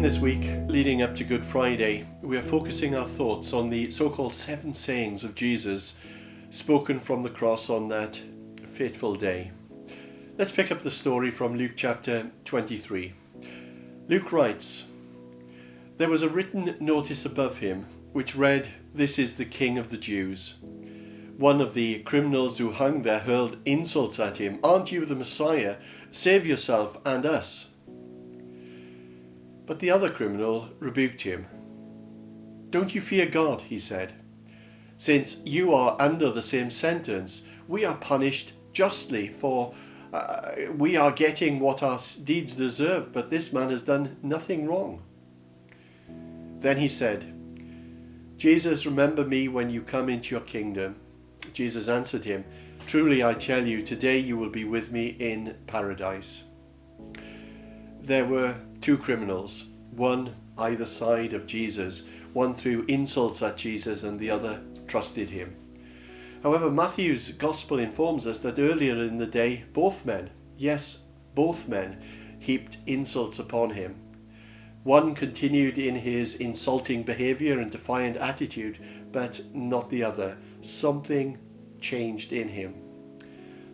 This week, leading up to Good Friday, we are focusing our thoughts on the so-called 7 sayings of Jesus spoken from the cross on that fateful day. Let's pick up the story from Luke chapter 23. Luke writes, "There was a written notice above him, which read, 'This is the King of the Jews.' One of the criminals who hung there hurled insults at him. 'Aren't you the Messiah? Save yourself and us.' But the other criminal rebuked him. 'Don't you fear God,' he said. 'Since you are under the same sentence, we are punished justly, for we are getting what our deeds deserve, but this man has done nothing wrong.' Then he said, 'Jesus, remember me when you come into your kingdom.' Jesus answered him, 'Truly I tell you, today you will be with me in paradise.' There were 2 criminals, one either side of Jesus. One threw insults at Jesus and the other trusted him. However, Matthew's gospel informs us that earlier in the day, both men, heaped insults upon him. One continued in his insulting behavior and defiant attitude, but not the other. Something changed in him.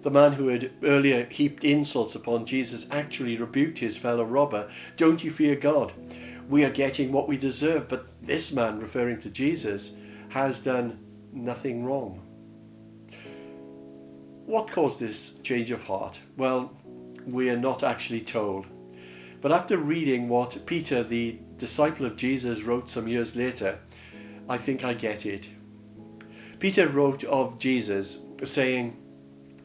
The man who had earlier heaped insults upon Jesus actually rebuked his fellow robber. 'Don't you fear God? We are getting what we deserve.' But this man, referring to Jesus, has done nothing wrong." What caused this change of heart? Well, we are not actually told. But after reading what Peter, the disciple of Jesus, wrote some years later, I think I get it. Peter wrote of Jesus, saying,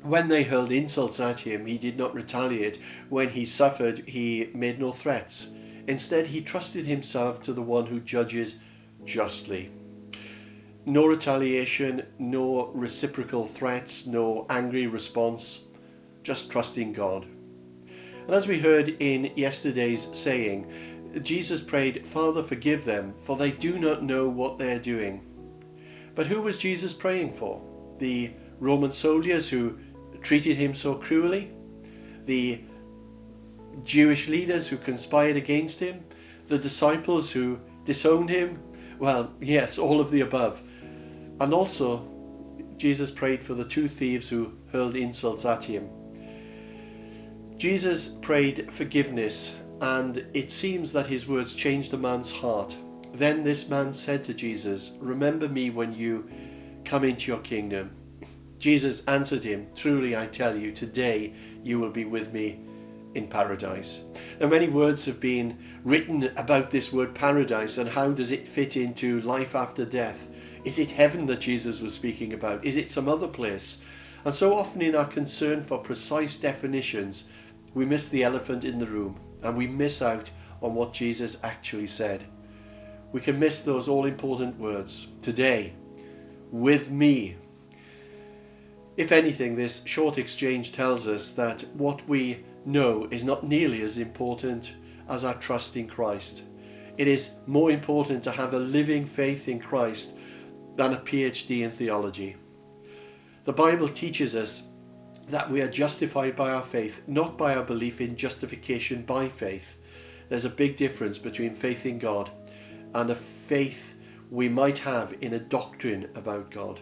"When they hurled insults at him, he did not retaliate. When he suffered, he made no threats. Instead, he trusted himself to the one who judges justly." No retaliation, no reciprocal threats, no angry response, just trusting God. And as we heard in yesterday's saying, Jesus prayed, "Father, forgive them, for they do not know what they are doing." But who was Jesus praying for? The Roman soldiers who treated him so cruelly? The Jewish leaders who conspired against him? The disciples who disowned him? Well, yes, all of the above. And also, Jesus prayed for the 2 thieves who hurled insults at him. Jesus prayed forgiveness, and it seems that his words changed the man's heart. Then this man said to Jesus, "Remember me when you come into your kingdom." Jesus answered him, "Truly I tell you, today you will be with me in paradise." Now, many words have been written about this word paradise and how does it fit into life after death. Is it heaven that Jesus was speaking about? Is it some other place? And so often in our concern for precise definitions, we miss the elephant in the room and we miss out on what Jesus actually said. We can miss those all-important words. Today, with me. If anything, this short exchange tells us that what we know is not nearly as important as our trust in Christ. It is more important to have a living faith in Christ than a PhD in theology. The Bible teaches us that we are justified by our faith, not by our belief in justification by faith. There's a big difference between faith in God and a faith we might have in a doctrine about God.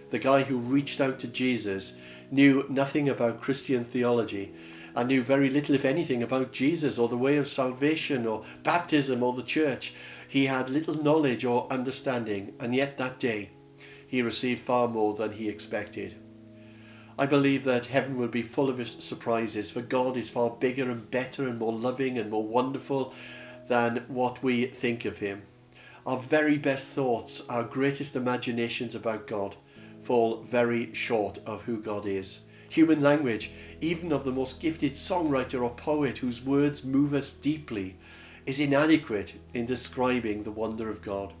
The guy who reached out to Jesus knew nothing about Christian theology and knew very little, if anything, about Jesus or the way of salvation or baptism or the church. He had little knowledge or understanding, and yet that day he received far more than he expected. I believe that heaven will be full of surprises, for God is far bigger and better and more loving and more wonderful than what we think of him. Our very best thoughts, our greatest imaginations about God, fall very short of who God is. Human language, even of the most gifted songwriter or poet whose words move us deeply, is inadequate in describing the wonder of God.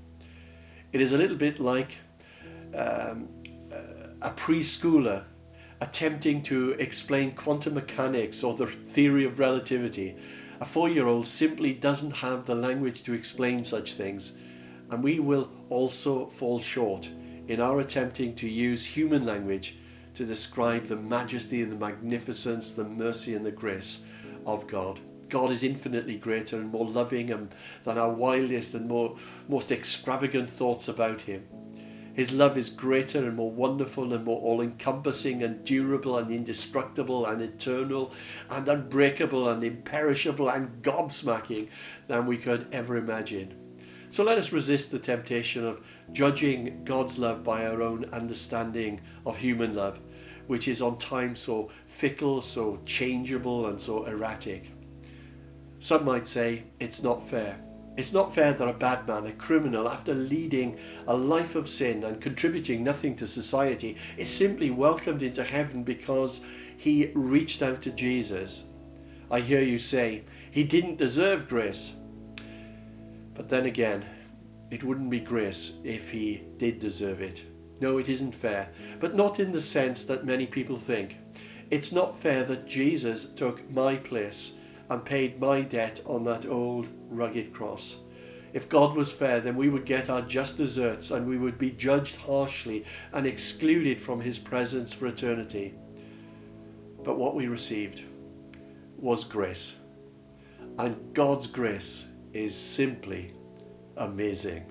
It is a little bit like a preschooler attempting to explain quantum mechanics or the theory of relativity. A 4-year-old simply doesn't have the language to explain such things, and we will also fall short in our attempting to use human language to describe the majesty and the magnificence, the mercy and the grace of God. God is infinitely greater and more loving than our wildest and most extravagant thoughts about him. His love is greater and more wonderful and more all-encompassing and durable and indestructible and eternal and unbreakable and imperishable and gobsmacking than we could ever imagine. So let us resist the temptation of judging God's love by our own understanding of human love, which is on times so fickle, so changeable and so erratic. Some might say it's not fair. It's not fair that a bad man, a criminal, after leading a life of sin and contributing nothing to society, is simply welcomed into heaven because he reached out to Jesus. I hear you say, he didn't deserve grace. But then again, it wouldn't be grace if he did deserve it. No, it isn't fair, but not in the sense that many people think. It's not fair that Jesus took my place and paid my debt on that old rugged cross. If God was fair, then we would get our just deserts and we would be judged harshly and excluded from his presence for eternity. But what we received was grace. And God's grace is simply amazing.